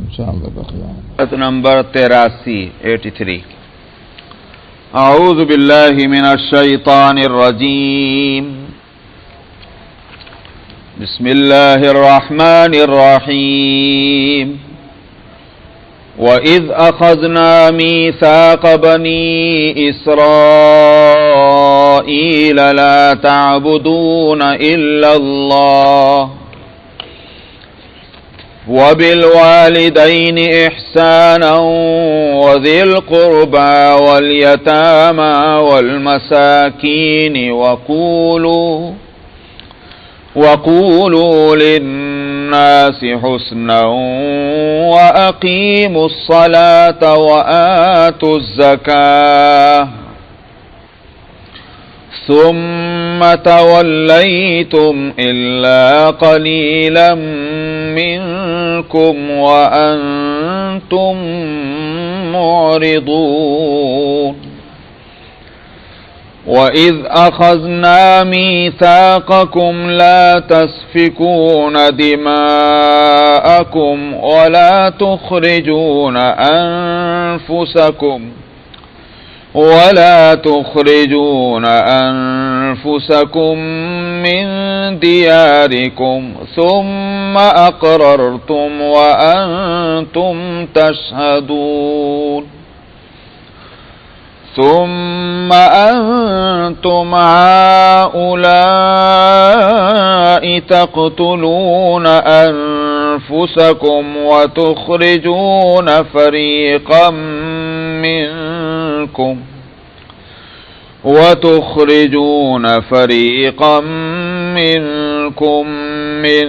انشاءاللہ بخیر. نمبر 83 اعوذ باللہ من الشیطان الرجیم بسم اللہ الرحمن الرحیم وَإِذْ أَخَذْنَا مِيثَاقَ بَنِي إِسْرَائِيلَ لَا تَعْبُدُونَ إِلَّا اللَّهَ وَبِالْوَالِدَيْنِ إِحْسَانًا وَذِي الْقُرْبَى وَالْيَتَامَى وَالْمَسَاكِينِ وَقُولُوا لِلنَّاسِ حُسْنًا وَأَقِيمُوا الصَّلَاةَ وَآتُوا الزَّكَاةَ ثُمَّ تَوَلَّيْتُمْ إِلَّا قَلِيلًا مِّنكُمْ وَأَنتُم مُّعْرِضُونَ وَإِذْ أَخَذْنَا مِيثَاقَكُمْ لَا تَسْفِكُونَ دِمَاءَكُمْ وَلَا تُخْرِجُونَ أَنفُسَكُم مِّن دِيَارِكُمْ ثُمَّ أَقْرَرْتُمْ وَأَنتُمْ تَشْهَدُونَ ثُمَّ أَنتُمْ هَؤُلَاءِ تَقْتُلُونَ أَنفُسَكُمْ وتخرجون فريقا منكم من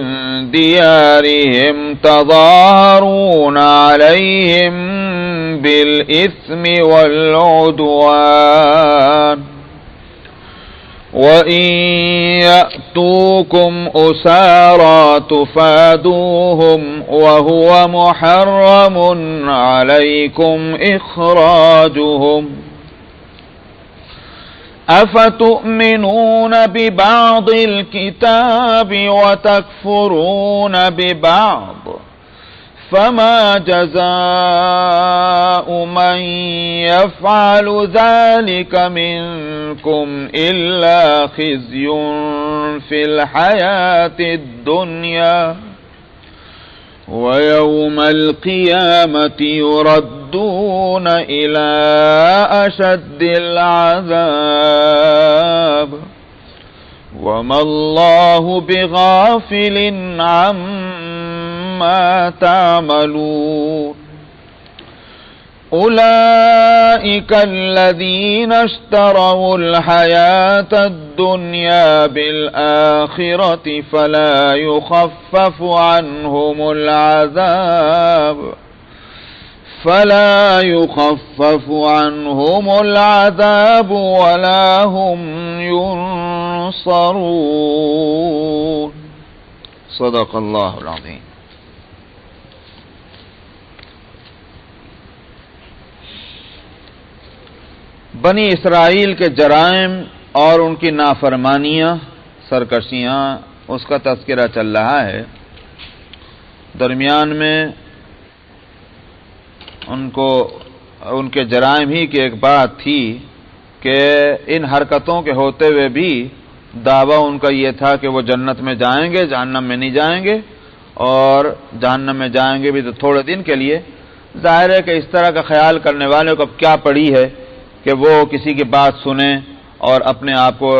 ديارهم تظاهرون عليهم بالإثم والعدوان وإن يأتوكم أسارى تفادوهم وهو محرم عليكم إخراجهم أفتؤمنون ببعض الكتاب وتكفرون ببعض فما جزاء من يفعل ذلك منكم إلا خزي في الحياة الدنيا ويوم القيامة يردون إلى أشد العذاب وما الله بغافل عما تعملون أولئك الذين اشتروا الحياة الدنيا بالآخرة فلا يخفف عنهم العذاب ولا هم ينصرون صدق اللہ العظیم. بنی اسرائیل کے جرائم اور ان کی نافرمانیاں، سرکشیاں، اس کا تذکرہ چل رہا ہے. درمیان میں ان کے جرائم ہی کی ایک بات تھی کہ ان حرکتوں کے ہوتے ہوئے بھی دعویٰ ان کا یہ تھا کہ وہ جنت میں جائیں گے، جہنم میں نہیں جائیں گے، اور جہنم میں جائیں گے بھی تو تھوڑے دن کے لیے. ظاہر ہے کہ اس طرح کا خیال کرنے والوں کو اب کیا پڑی ہے کہ وہ کسی کی بات سنیں اور اپنے آپ کو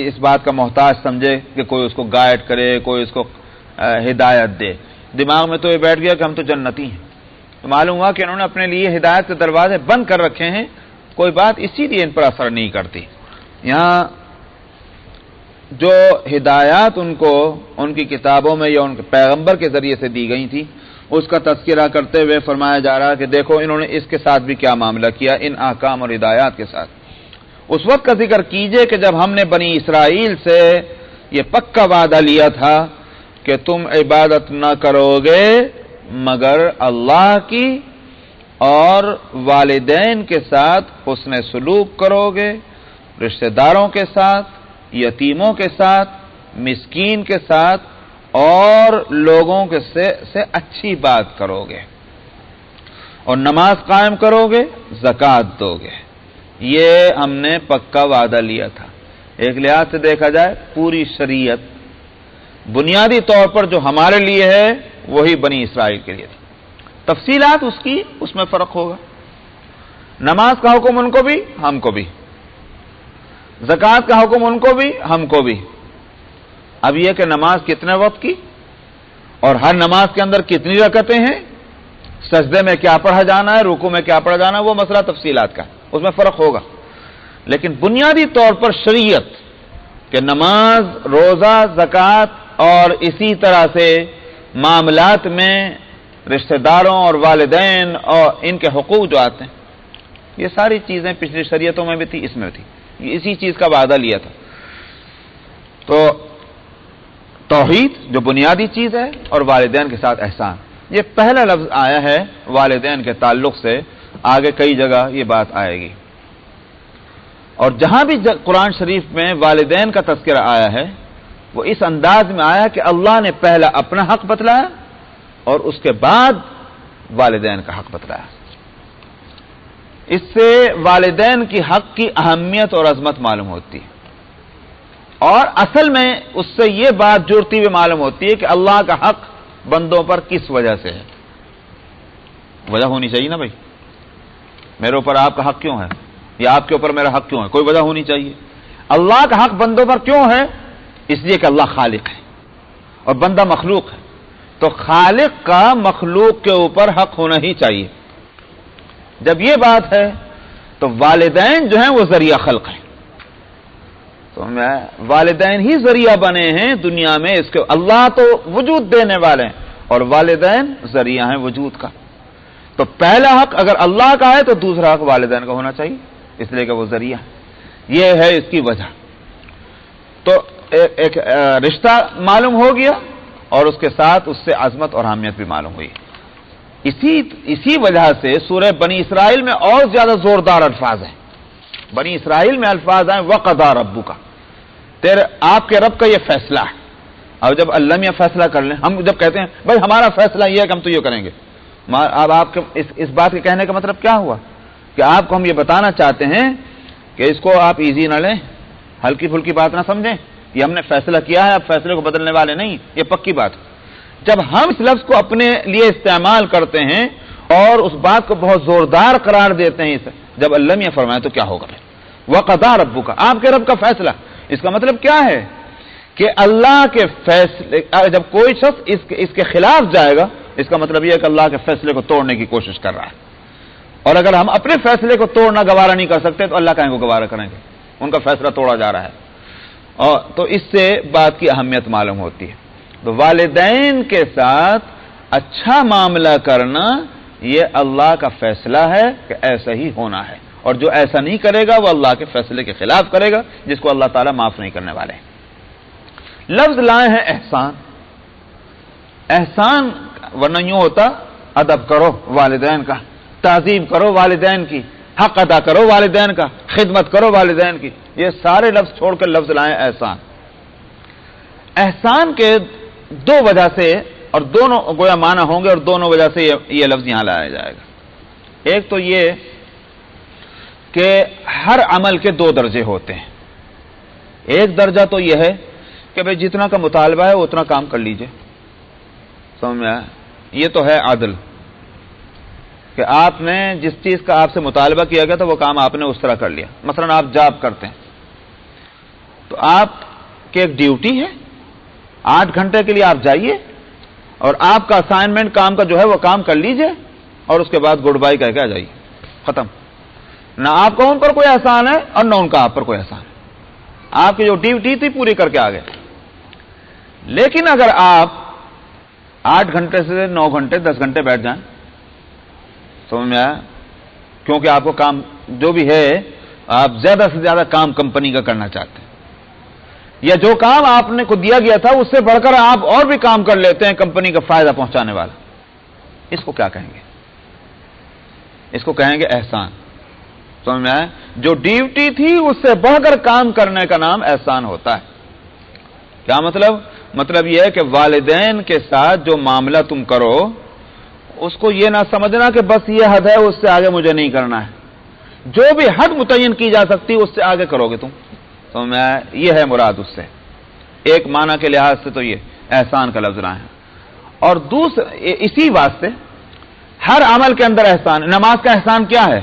اس بات کا محتاج سمجھے کہ کوئی اس کو گائیڈ کرے، کوئی اس کو ہدایت دے. دماغ میں تو یہ بیٹھ گیا کہ ہم تو جنتی ہیں. تو معلوم ہوا کہ انہوں نے اپنے لیے ہدایت کے دروازے بند کر رکھے ہیں، کوئی بات اسی لیے ان پر اثر نہیں کرتی. یہاں جو ہدایات ان کو ان کی کتابوں میں یا ان کے پیغمبر کے ذریعے سے دی گئی تھی، اس کا تذکرہ کرتے ہوئے فرمایا جا رہا کہ دیکھو انہوں نے اس کے ساتھ بھی کیا معاملہ کیا، ان احکام اور ہدایات کے ساتھ. اس وقت کا ذکر کیجئے کہ جب ہم نے بنی اسرائیل سے یہ پکا وعدہ لیا تھا کہ تم عبادت نہ کرو گے مگر اللہ کی، اور والدین کے ساتھ حسن سلوک کرو گے، رشتہ داروں کے ساتھ، یتیموں کے ساتھ، مسکین کے ساتھ، اور لوگوں کے سے اچھی بات کرو گے اور نماز قائم کرو گے، زکوٰۃ دو گے۔ یہ ہم نے پکا وعدہ لیا تھا۔ ایک لحاظ سے دیکھا جائے پوری شریعت بنیادی طور پر جو ہمارے لیے ہے وہی بنی اسرائیل کے لیے تھی۔ تفصیلات اس میں فرق ہوگا۔ نماز کا حکم ان کو بھی، ہم کو بھی، زکوٰۃ کا حکم ان کو بھی، ہم کو بھی۔ اب یہ کہ نماز کتنے وقت کی اور ہر نماز کے اندر کتنی رکعتیں ہیں، سجدے میں کیا پڑھا جانا ہے، رکوع میں کیا پڑھا جانا ہے، وہ مسئلہ تفصیلات کا، اس میں فرق ہوگا۔ لیکن بنیادی طور پر شریعت کہ نماز، روزہ، زکوٰۃ اور اسی طرح سے معاملات میں رشتہ داروں اور والدین اور ان کے حقوق جو آتے ہیں، یہ ساری چیزیں پچھلی شریعتوں میں بھی تھی، اس میں بھی تھی، اسی چیز کا وعدہ لیا تھا۔ تو توحید جو بنیادی چیز ہے اور والدین کے ساتھ احسان، یہ پہلا لفظ آیا ہے والدین کے تعلق سے، آگے کئی جگہ یہ بات آئے گی۔ اور جہاں بھی قرآن شریف میں والدین کا تذکرہ آیا ہے وہ اس انداز میں آیا کہ اللہ نے پہلا اپنا حق بتلایا اور اس کے بعد والدین کا حق بتلایا۔ اس سے والدین کی حق کی اہمیت اور عظمت معلوم ہوتی ہے، اور اصل میں اس سے یہ بات جڑتی ہوئی معلوم ہوتی ہے کہ اللہ کا حق بندوں پر کس وجہ سے ہے۔ وجہ ہونی چاہیے نا بھائی، میرے اوپر آپ کا حق کیوں ہے، یا آپ کے اوپر میرا حق کیوں ہے، کوئی وجہ ہونی چاہیے۔ اللہ کا حق بندوں پر کیوں ہے؟ اس لیے کہ اللہ خالق ہے اور بندہ مخلوق ہے، تو خالق کا مخلوق کے اوپر حق ہونا ہی چاہیے۔ جب یہ بات ہے تو والدین جو ہیں وہ ذریعہ خلق ہیں، تو والدین ہی ذریعہ بنے ہیں دنیا میں، اس کے اللہ تو وجود دینے والے ہیں اور والدین ذریعہ ہیں وجود کا۔ تو پہلا حق اگر اللہ کا ہے تو دوسرا حق والدین کا ہونا چاہیے، اس لیے کہ وہ ذریعہ ہے۔ یہ ہے اس کی وجہ۔ تو ایک رشتہ معلوم ہو گیا اور اس کے ساتھ اس سے عظمت اور اہمیت بھی معلوم ہوئی۔ اسی وجہ سے سورہ بنی اسرائیل میں اور زیادہ زوردار الفاظ ہیں۔ بنی اسرائیل میں الفاظ ہیں وَقَضَىٰ رَبُّكَ، آپ کے رب کا یہ فیصلہ ہے۔ اب جب اللہ میاں فیصلہ کر لیں، ہم جب کہتے ہیں بھائی ہمارا فیصلہ یہ ہے کہ ہم تو یہ کریں گے، اب آپ کے اس بات کے کہنے کا مطلب کیا ہوا کہ آپ کو ہم یہ بتانا چاہتے ہیں کہ اس کو آپ ایزی نہ لیں، ہلکی پھلکی بات نہ سمجھیں، یہ ہم نے فیصلہ کیا ہے، اب فیصلے کو بدلنے والے نہیں، یہ پکی بات۔ جب ہم اس لفظ کو اپنے لیے استعمال کرتے ہیں اور اس بات کو بہت زوردار قرار دیتے ہیں، جب اللہ میاں فرمائے تو کیا ہوگا؟ وَقَضَىٰ رَبُّكَ، آپ کے رب کا فیصلہ۔ اس کا مطلب کیا ہے کہ اللہ کے فیصلے، جب کوئی شخص اس کے خلاف جائے گا، اس کا مطلب یہ ہے کہ اللہ کے فیصلے کو توڑنے کی کوشش کر رہا ہے، اور اگر ہم اپنے فیصلے کو توڑنا گوارا نہیں کر سکتے تو اللہ کہیں کو گوارا کریں گے، ان کا فیصلہ توڑا جا رہا ہے۔ اور تو اس سے بات کی اہمیت معلوم ہوتی ہے۔ تو والدین کے ساتھ اچھا معاملہ کرنا یہ اللہ کا فیصلہ ہے کہ ایسا ہی ہونا ہے، اور جو ایسا نہیں کرے گا وہ اللہ کے فیصلے کے خلاف کرے گا، جس کو اللہ تعالیٰ معاف نہیں کرنے والے ہیں۔ لفظ لائے ہیں احسان۔ احسان ورنہ یوں ہوتا ادب کرو والدین کا، تعظیم کرو والدین کی، حق ادا کرو والدین کا، خدمت کرو والدین کی، یہ سارے لفظ چھوڑ کر لفظ لائیں احسان۔ احسان کے دو وجہ سے، اور دونوں گویا معنی ہوں گے، اور دونوں وجہ سے یہ لفظ یہاں لایا جائے گا۔ ایک تو یہ کہ ہر عمل کے دو درجے ہوتے ہیں۔ ایک درجہ تو یہ ہے کہ بھئی جتنا کا مطالبہ ہے اتنا کام کر لیجئے، سمجھ میں آیا؟ یہ تو ہے عدل، کہ آپ نے جس چیز کا آپ سے مطالبہ کیا گیا تھا وہ کام آپ نے اس طرح کر لیا۔ مثلا آپ جاب کرتے ہیں تو آپ کی ایک ڈیوٹی ہے، 8 گھنٹے کے لیے آپ جائیے اور آپ کا اسائنمنٹ کام کا جو ہے وہ کام کر لیجئے، اور اس کے بعد گڈ بائی کہہ کے آ جائیے، ختم۔ نہ آپ کا ان پر کوئی احسان ہے اور نہ ان کا آپ پر کوئی احسان ہے، آپ کی جو ڈیوٹی تھی پوری کر کے آ گئے۔ لیکن اگر آپ 8 گھنٹے سے 9 گھنٹے 10 گھنٹے بیٹھ جائیں، سمجھ میں آیا؟ کیونکہ آپ کو کام جو بھی ہے آپ زیادہ سے زیادہ کام کمپنی کا کرنا چاہتے ہیں، یا جو کام آپ نے کو دیا گیا تھا اس سے بڑھ کر آپ اور بھی کام کر لیتے ہیں کمپنی کا فائدہ پہنچانے والا، اس کو کیا کہیں گے؟ اس کو کہیں گے احسان۔ سمجھ میں آیا؟ جو ڈیوٹی تھی اس سے بڑھ کر کام کرنے کا نام احسان ہوتا ہے۔ کیا مطلب؟ مطلب یہ ہے کہ والدین کے ساتھ جو معاملہ تم کرو اس کو یہ نہ سمجھنا کہ بس یہ حد ہے، اس سے آگے مجھے نہیں کرنا ہے. جو بھی حد متعین کی جا سکتی اس سے آگے کرو گے تم. تو یہ ہے مراد اس سے. ایک معنی کے لحاظ سے تو یہ احسان کا لفظ رہا ہے. اور دوسرا اسی واسطے ہر عمل کے اندر احسان. نماز کا احسان کیا ہے؟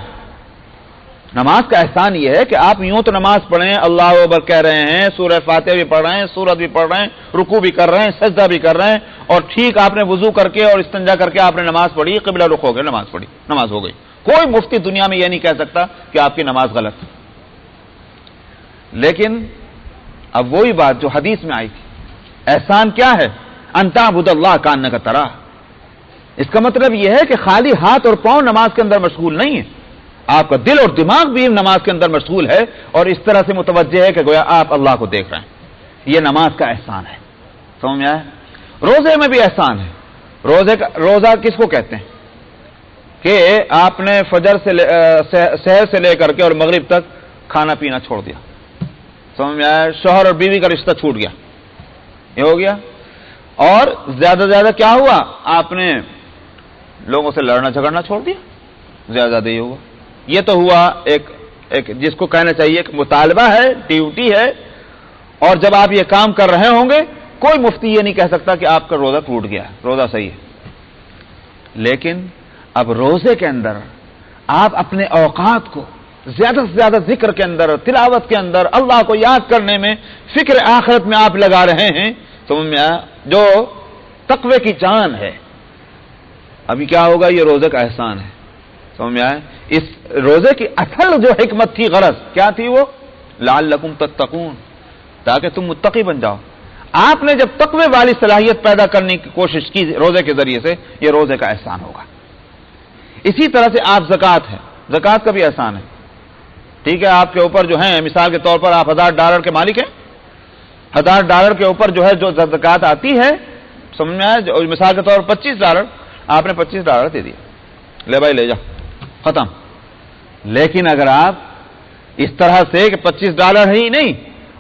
نماز کا احسان یہ ہے کہ آپ یوں تو نماز پڑھیں، اللہ اکبر کہہ رہے ہیں، سورہ فاتحہ بھی پڑھ رہے ہیں، سورت بھی پڑھ رہے ہیں، رکوع بھی کر رہے ہیں، سجدہ بھی کر رہے ہیں، اور ٹھیک آپ نے وضو کر کے اور استنجا کر کے آپ نے نماز پڑھی، قبلہ رخ ہو گئے، نماز پڑھی، نماز ہو گئی. کوئی مفتی دنیا میں یہ نہیں کہہ سکتا کہ آپ کی نماز غلط. لیکن اب وہی بات جو حدیث میں آئی تھی، احسان کیا ہے؟ ان تعبد اللہ کانک تراہ. اس کا مطلب یہ ہے کہ خالی ہاتھ اور پاؤں نماز کے اندر مشغول نہیں ہے، آپ کا دل اور دماغ بھی نماز کے اندر مشغول ہے اور اس طرح سے متوجہ ہے کہ گویا آپ اللہ کو دیکھ رہے ہیں. یہ نماز کا احسان ہے. سمجھ میں آیا؟ روزے میں بھی احسان ہے. روزہ کس کو کہتے ہیں؟ کہ آپ نے فجر سے سحر سے لے کر کے اور مغرب تک کھانا پینا چھوڑ دیا. سمجھ میں آیا؟ شوہر اور بیوی کا رشتہ چھوٹ گیا، یہ ہو گیا. اور زیادہ سے زیادہ کیا ہوا؟ آپ نے لوگوں سے لڑنا جھگڑنا چھوڑ دیا. زیادہ زیادہ یہ ہوا. یہ تو ہوا ایک جس کو کہنا چاہیے کہ مطالبہ ہے، ڈیوٹی ہے. اور جب آپ یہ کام کر رہے ہوں گے کوئی مفتی یہ نہیں کہہ سکتا کہ آپ کا روزہ ٹوٹ گیا، روزہ صحیح ہے. لیکن اب روزے کے اندر آپ اپنے اوقات کو زیادہ سے زیادہ ذکر کے اندر، تلاوت کے اندر، اللہ کو یاد کرنے میں، فکر آخرت میں آپ لگا رہے ہیں. سمجھ میں آیا؟ جو تقوی کی جان ہے. ابھی کیا ہوگا؟ یہ روزے کا احسان ہے. سمجھ میں آئے؟ اس روزے کی اصل جو حکمت تھی، غرض کیا تھی؟ وہ لعلکم تتقون، تاکہ تم متقی بن جاؤ. آپ نے جب تقوی والی صلاحیت پیدا کرنے کی کوشش کی روزے کے ذریعے سے، یہ روزے کا احسان ہوگا. اسی طرح سے آپ زکوٰۃ ہے، زکوٰۃ کا بھی احسان ہے. ٹھیک ہے، آپ کے اوپر جو ہے مثال کے طور پر آپ $1000 کے مالک ہیں. $1000 کے اوپر جو ہے جو زکوٰۃ آتی ہے، سمجھ میں آیا؟ مثال کے طور پر $25، آپ نے $25 دے دیا، لے بھائی لے جا، ختم. لیکن اگر آپ اس طرح سے کہ $25 ہی نہیں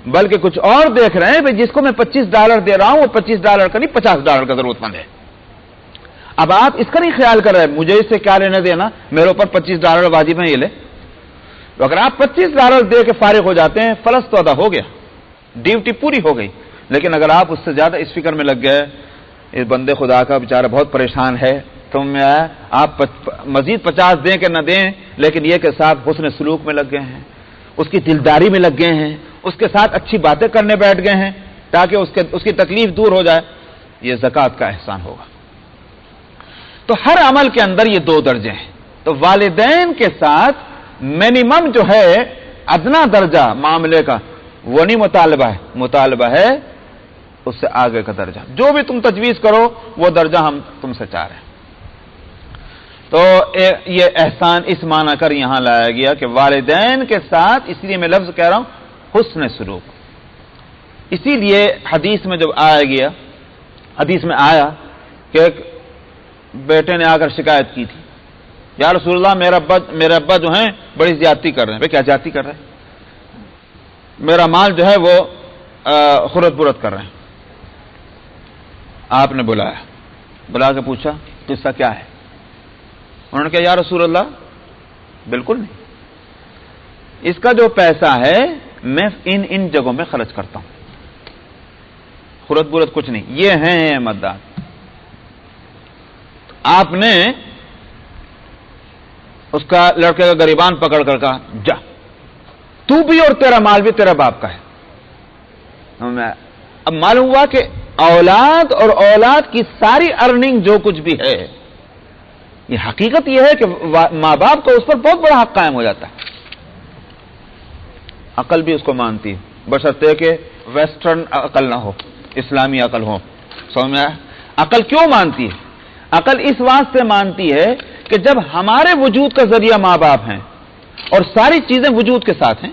بلکہ کچھ اور دیکھ رہے ہیں، جس کو میں $25 دے رہا ہوں وہ $25 کا نہیں $50 کا ضرورت مند ہے. اب آپ اس کا نہیں خیال کر رہے مجھے اس سے کیا لینا دینا، میرے اوپر $25 واجب ہے، یہ لے. تو اگر آپ $25 دے کے فارغ ہو جاتے ہیں، فرض تو ادا ہو گیا، ڈیوٹی پوری ہو گئی. لیکن اگر آپ اس سے زیادہ اس فکر میں لگ گئے، اس بندے خدا کا بیچارہ بہت پریشان ہے، تو میں آپ مزید 50 دیں کہ نہ دیں، لیکن یہ کہ ساتھ حسن سلوک میں لگ گئے ہیں، اس کی دلداری میں لگ گئے ہیں، اس کے ساتھ اچھی باتیں کرنے بیٹھ گئے ہیں تاکہ اس کی تکلیف دور ہو جائے، یہ زکوٰۃ کا احسان ہوگا. تو ہر عمل کے اندر یہ 2 درجے ہیں. تو والدین کے ساتھ منیمم جو ہے ادنا درجہ معاملے کا وہ نہیں مطالبہ ہے اس سے آگے کا درجہ. جو بھی تم تجویز کرو وہ درجہ ہم تم سے چاہ رہے ہیں. تو یہ احسان اس معنی کر یہاں لایا گیا کہ والدین کے ساتھ، اس لیے میں لفظ کہہ رہا ہوں حسن سلوک. اسی لیے حدیث میں جب حدیث میں آیا کہ ایک بیٹے نے آ کر شکایت کی تھی، یا رسول اللہ میرے ابا جو ہیں بڑی زیادتی کر رہے ہیں. بھائی کیا زیادتی کر رہے ہیں؟ میرا مال جو ہے وہ خورت برت کر رہے ہیں. آپ نے بلا کے پوچھا قصہ کیا ہے؟ انہوں نے کہا یا رسول اللہ بالکل نہیں، اس کا جو پیسہ ہے میں ان جگہوں میں خرچ کرتا ہوں، خورت برت کچھ نہیں، یہ ہیں مددات. آپ نے اس کا لڑکے کا گریبان پکڑ کر کہا جا، تو بھی اور تیرا مال بھی تیرا باپ کا ہے. اب معلوم ہوا کہ اولاد اور اولاد کی ساری ارننگ جو کچھ بھی ہے، یہ حقیقت یہ ہے کہ ماں باپ کو اس پر بہت بڑا حق قائم ہو جاتا ہے. عقل بھی اس کو مانتی ہے، بشرطے کہ ویسٹرن عقل نہ ہو، اسلامی عقل ہو. سمجھ میں آیا؟ عقل کیوں مانتی ہے؟ عقل اس واسطے مانتی ہے کہ جب ہمارے وجود کا ذریعہ ماں باپ ہیں اور ساری چیزیں وجود کے ساتھ ہیں،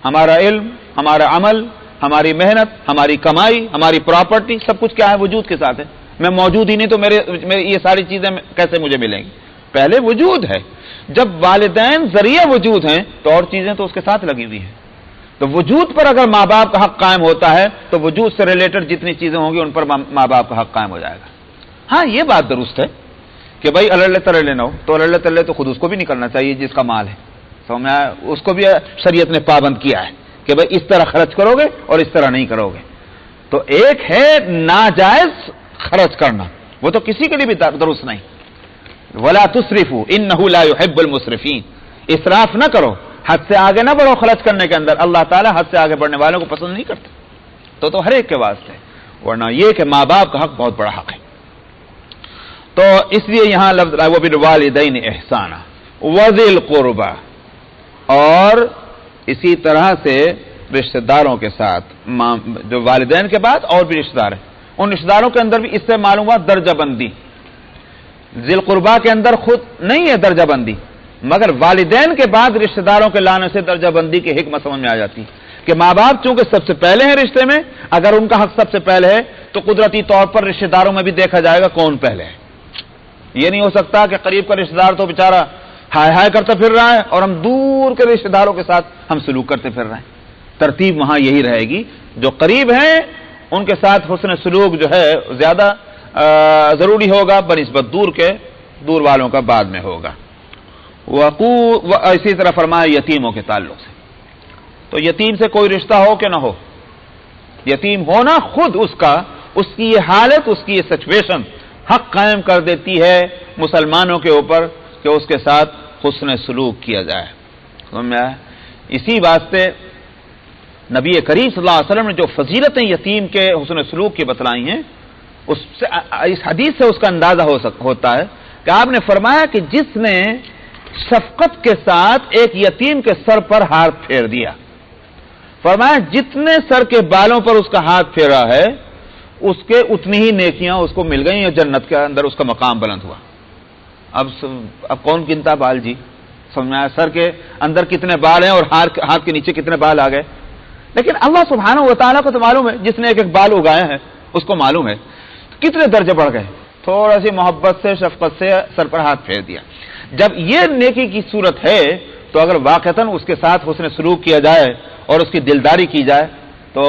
ہمارا علم، ہمارا عمل، ہماری محنت، ہماری کمائی، ہماری پراپرٹی، سب کچھ کیا ہے؟ وجود کے ساتھ ہے. میں موجود ہی نہیں تو میرے یہ ساری چیزیں کیسے مجھے ملیں گی؟ پہلے وجود ہے. جب والدین ذریعہ وجود ہیں تو اور چیزیں تو اس کے ساتھ لگی ہوئی ہیں. تو وجود پر اگر ماں باپ کا حق قائم ہوتا ہے تو وجود سے ریلیٹڈ جتنی چیزیں ہوں گی ان پر ماں باپ کا حق قائم ہو جائے گا. ہاں یہ بات درست ہے کہ بھائی اللہ ترلے نہ ہو تو اللہ ترلے تو خود اس کو بھی نہیں کرنا چاہیے جس کا مال ہے. سمجھ میں آیا؟ اس کو بھی شریعت نے پابند کیا ہے کہ بھائی اس طرح خرچ کرو گے اور اس طرح نہیں کرو گے. تو ایک ہے ناجائز خرچ کرنا، وہ تو کسی کے لیے بھی درست نہیں. ولا تسرفوا انہ لا يحب المسرفین، اسراف نہ کرو، حد سے آگے نہ بڑھو خرچ کرنے کے اندر. اللہ تعالیٰ حد سے آگے بڑھنے والوں کو پسند نہیں کرتے. تو ہر ایک کے واسطے، ورنہ یہ کہ ماں باپ کا حق بہت بڑا حق ہے. تو اس لیے یہاں لفظ وبالوالدین احسانا وذی القربى، اور اسی طرح سے رشتہ داروں کے ساتھ، جو والدین کے بعد اور بھی رشتہ دار ہیں ان رشتہ داروں کے اندر بھی اس سے معلوم ہوا درجہ بندی. ذی القربى کے اندر خود نہیں ہے درجہ بندی، مگر والدین کے بعد رشتہ داروں کے لانے سے درجہ بندی کی حکمت سمجھ میں آ جاتی کہ ماں باپ چونکہ سب سے پہلے ہیں رشتے میں، اگر ان کا حق سب سے پہلے ہے تو قدرتی طور پر رشتہ داروں میں بھی دیکھا جائے گا کون پہلے ہے. یہ نہیں ہو سکتا کہ قریب کا رشتہ دار تو بیچارہ ہائے ہائے کرتا پھر رہا ہے اور ہم دور کے رشتہ داروں کے ساتھ ہم سلوک کرتے پھر رہے ہیں. ترتیب وہاں یہی رہے گی، جو قریب ہیں ان کے ساتھ حسن سلوک جو ہے زیادہ ضروری ہوگا بنسبت دور والوں کا بعد میں ہوگا. اسی طرح فرمایا یتیموں کے تعلق سے، تو یتیم سے کوئی رشتہ ہو کہ نہ ہو، یتیم ہونا خود اس کی یہ حالت، اس کی یہ سچویشن حق قائم کر دیتی ہے مسلمانوں کے اوپر کہ اس کے ساتھ حسن سلوک کیا جائے. اسی واسطے نبی کریم صلی اللہ علیہ وسلم نے جو فضیلتیں یتیم کے حسن سلوک کی بتلائی ہیں، اس حدیث سے اس کا اندازہ ہوتا ہے کہ آپ نے فرمایا کہ جس نے شفقت کے ساتھ ایک یتیم کے سر پر ہاتھ پھیر دیا، فرمایا جتنے سر کے بالوں پر اس کا ہاتھ پھیرا ہے اس کے اتنی ہی نیکیاں اس کو مل گئیں، جنت کے اندر اس کا مقام بلند ہوا. اب کون گنتا بال جی؟ سمجھا سر کے اندر کتنے بال ہیں اور ہاتھ کے نیچے کتنے بال آ گئے. لیکن اللہ سبحانہ و تعالیٰ کو تو معلوم ہے، جس نے ایک بال اگائے ہیں اس کو معلوم ہے کتنے درجے بڑھ گئے. تھوڑا سی محبت سے شفقت سے سر پر ہاتھ پھیر دیا. جب یہ نیکی کی صورت ہے تو اگر واقعتاً اس کے ساتھ حسن سلوک کیا جائے اور اس کی دلداری کی جائے تو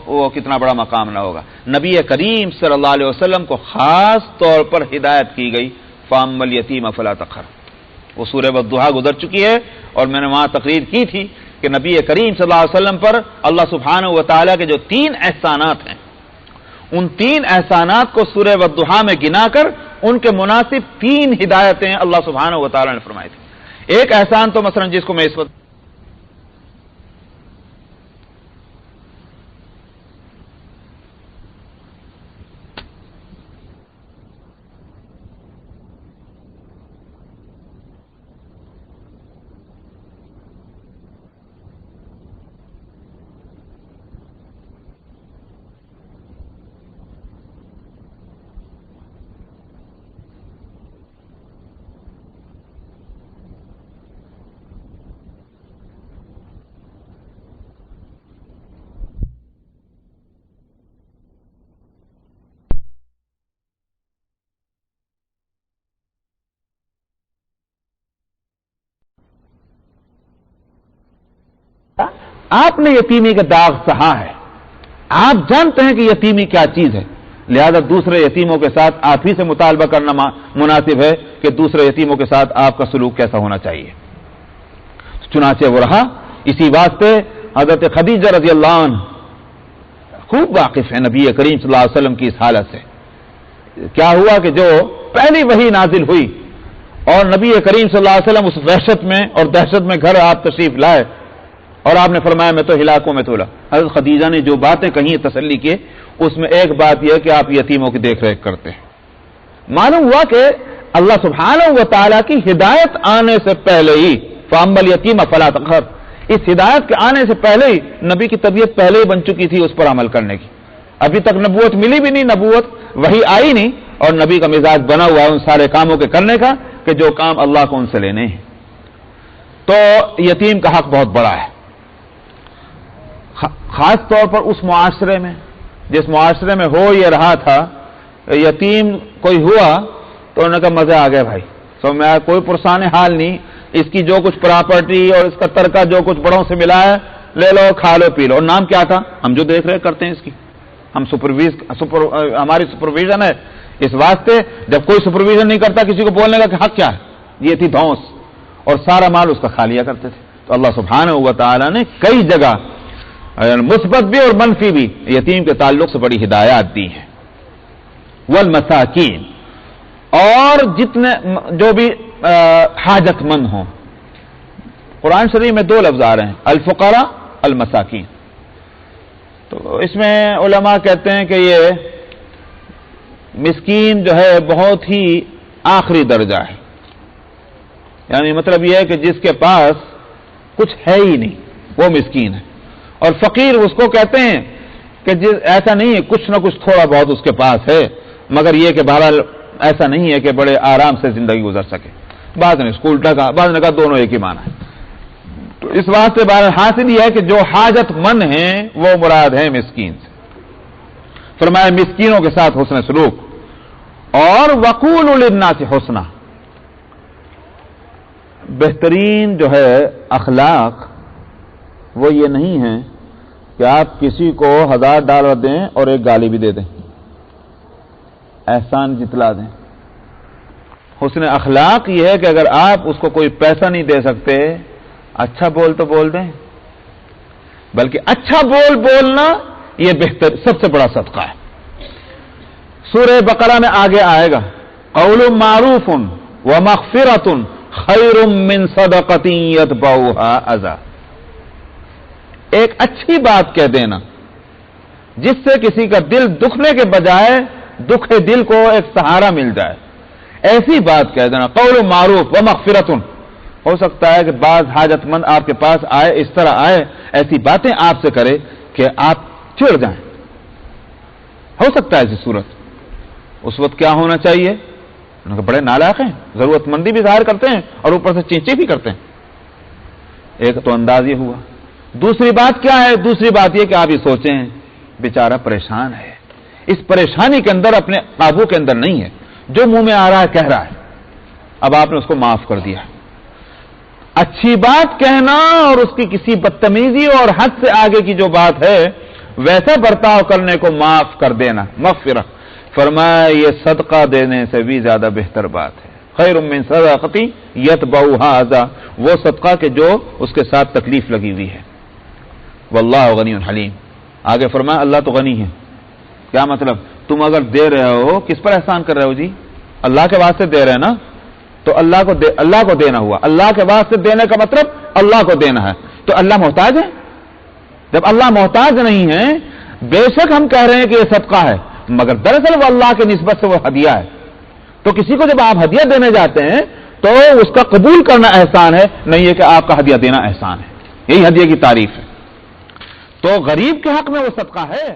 وہ کتنا بڑا مقام نہ ہوگا. نبی کریم صلی اللہ علیہ وسلم کو خاص طور پر ہدایت کی گئی فَأَمَّا الْيَتِيمَ فَلَا تَقْهَرْ. وہ سورہ والضحیٰ گزر چکی ہے اور میں نے وہاں تقریر کی تھی کہ نبی کریم صلی اللہ علیہ وسلم پر اللہ سبحانہ و تعالیٰ کے جو 3 احسانات ہیں، ان 3 احسانات کو سورہ والضحیٰ میں گنا کر ان کے مناسب 3 ہدایتیں اللہ سبحانہ و تعالیٰ نے فرمائی تھی. ایک احسان تو مثلا جس کو میں اس وقت آپ نے یتیمی کا داغ سہا ہے، آپ جانتے ہیں کہ یتیمی کیا چیز ہے، لہذا دوسرے یتیموں کے ساتھ آپ ہی سے مطالبہ کرنا مناسب ہے کہ دوسرے یتیموں کے ساتھ آپ کا سلوک کیسا ہونا چاہیے. چنانچہ وہ رہا. اسی واسطے حضرت خدیجہ رضی اللہ عنہ خوب واقف ہے نبی کریم صلی اللہ علیہ وسلم کی اس حالت سے. کیا ہوا کہ جو پہلی وحی نازل ہوئی اور نبی کریم صلی اللہ علیہ وسلم اس وحشت میں اور دہشت میں گھر آپ تشریف لائے اور آپ نے فرمایا میں تو ہلاکوں میں تولا. حضرت خدیجہ نے جو باتیں کہیں تسلی کی، اس میں ایک بات یہ کہ آپ یتیموں کی دیکھ ریکھ کرتے ہیں. معلوم ہوا کہ اللہ سبحانہ و تعالیٰ کی ہدایت آنے سے پہلے ہی فَأَمَّا الْيَتِيمَ فَلَا تَقْهَرْ، اس ہدایت کے آنے سے پہلے ہی نبی کی طبیعت پہلے ہی بن چکی تھی اس پر عمل کرنے کی. ابھی تک نبوت ملی بھی نہیں، نبوت وہی آئی نہیں، اور نبی کا مزاج بنا ہوا ہے ان سارے کاموں کے کرنے کا کہ جو کام اللہ کو ان سے لینے ہیں. تو یتیم کا حق بہت بڑا ہے، خاص طور پر اس معاشرے میں جس معاشرے میں ہو یہ رہا تھا. یتیم کوئی ہوا تو انہوں نے کہا مزے آ گئے بھائی، تو میں کوئی پرسان حال نہیں، اس کی جو کچھ پراپرٹی اور اس کا ترکہ جو کچھ بڑوں سے ملا ہے لے لو کھا لو پی لو. اور نام کیا تھا؟ ہم جو دیکھ رہے کرتے ہیں اس کی، ہم ہماری سپرویژن ہے. اس واسطے جب کوئی سپرویژن نہیں کرتا کسی کو بولنے کا کہ حق کیا ہے، یہ تھی دھونس، اور سارا مال اس کا کھا لیا کرتے تھے. تو اللہ سبحانہ و تعالی نے کئی جگہ مثبت بھی اور منفی بھی یتیم کے تعلق سے بڑی ہدایات دی ہیں. والمساکین، اور جتنے جو بھی حاجت مند ہوں. قرآن شریف میں دو لفظ آ رہے ہیں، الفقراء المساکین. تو اس میں علماء کہتے ہیں کہ یہ مسکین جو ہے بہت ہی آخری درجہ ہے، یعنی مطلب یہ ہے کہ جس کے پاس کچھ ہے ہی نہیں وہ مسکین ہے. اور فقیر اس کو کہتے ہیں کہ ایسا نہیں ہے کچھ نہ کچھ تھوڑا بہت اس کے پاس ہے، مگر یہ کہ بہرحال ایسا نہیں ہے کہ بڑے آرام سے زندگی گزر سکے. بعض نے اس کو الٹا کہا، بعض نے کہا دونوں ایک ہی معنی ہے. تو اس واسطے بہرحال حاصل یہ ہے کہ جو حاجت مند ہیں وہ مراد ہیں مسکین سے. فرمایا مسکینوں کے ساتھ حسن سلوک. اور وقولوا للناس حسنا، بہترین جو ہے اخلاق وہ یہ نہیں ہے کہ آپ کسی کو $1000 دیں اور ایک گالی بھی دے دیں، احسان جتلا دیں. حسن اخلاق یہ ہے کہ اگر آپ اس کو کوئی پیسہ نہیں دے سکتے، اچھا بول تو بول دیں، بلکہ اچھا بولنا یہ بہتر سب سے بڑا صدقہ ہے. سورہ بقرہ میں آگے آئے گا، قول معروف ومغفرۃ خیر من صدقۃ یتبعها اذى. ایک اچھی بات کہہ دینا جس سے کسی کا دل دکھنے کے بجائے دکھے دل کو ایک سہارا مل جائے، ایسی بات کہہ دینا. قول معروف ومغفرۃ، ہو سکتا ہے کہ بعض حاجت مند آپ کے پاس آئے، اس طرح آئے، ایسی باتیں آپ سے کرے کہ آپ چڑ جائیں. ہو سکتا ہے ایسی صورت. اس وقت کیا ہونا چاہیے؟ ان کے بڑے نالاق ہیں، ضرورت مندی بھی ظاہر کرتے ہیں اور اوپر سے چینچے بھی کرتے ہیں. ایک تو انداز یہ ہوا. دوسری بات کیا ہے؟ دوسری بات یہ کہ آپ یہ سوچیں بیچارہ پریشان ہے، اس پریشانی کے اندر اپنے قابو کے اندر نہیں ہے، جو منہ میں آ رہا ہے کہہ رہا ہے. اب آپ نے اس کو معاف کر دیا. اچھی بات کہنا اور اس کی کسی بدتمیزی اور حد سے آگے کی جو بات ہے ویسا برتاؤ کرنے کو معاف کر دینا، مغفرہ. فرمایا یہ صدقہ دینے سے بھی زیادہ بہتر بات ہے. خیر من صدقۃ یتبعها اذى، وہ صدقہ کہ جو اس کے ساتھ تکلیف لگی ہوئی ہے. واللہ غنی حلیم. آگے فرمایا اللہ تو غنی ہے. کیا مطلب؟ تم اگر دے رہے ہو کس پر احسان کر رہے ہو جی؟ اللہ کے واسطے دے رہے ہیں نا، تو اللہ کو دینا ہوا. اللہ کے واسطے دینے کا مطلب اللہ کو دینا ہے. تو اللہ محتاج ہے؟ جب اللہ محتاج نہیں ہے، بے شک ہم کہہ رہے ہیں کہ یہ صدقہ ہے، مگر دراصل وہ اللہ کی نسبت سے وہ ہدیہ ہے. تو کسی کو جب آپ ہدیہ دینے جاتے ہیں تو اس کا قبول کرنا احسان ہے، نہیں ہے کہ آپ کا ہدیہ دینا احسان ہے. یہی ہدیہ کی تعریف ہے. تو غریب کے حق میں وہ صدقہ ہے.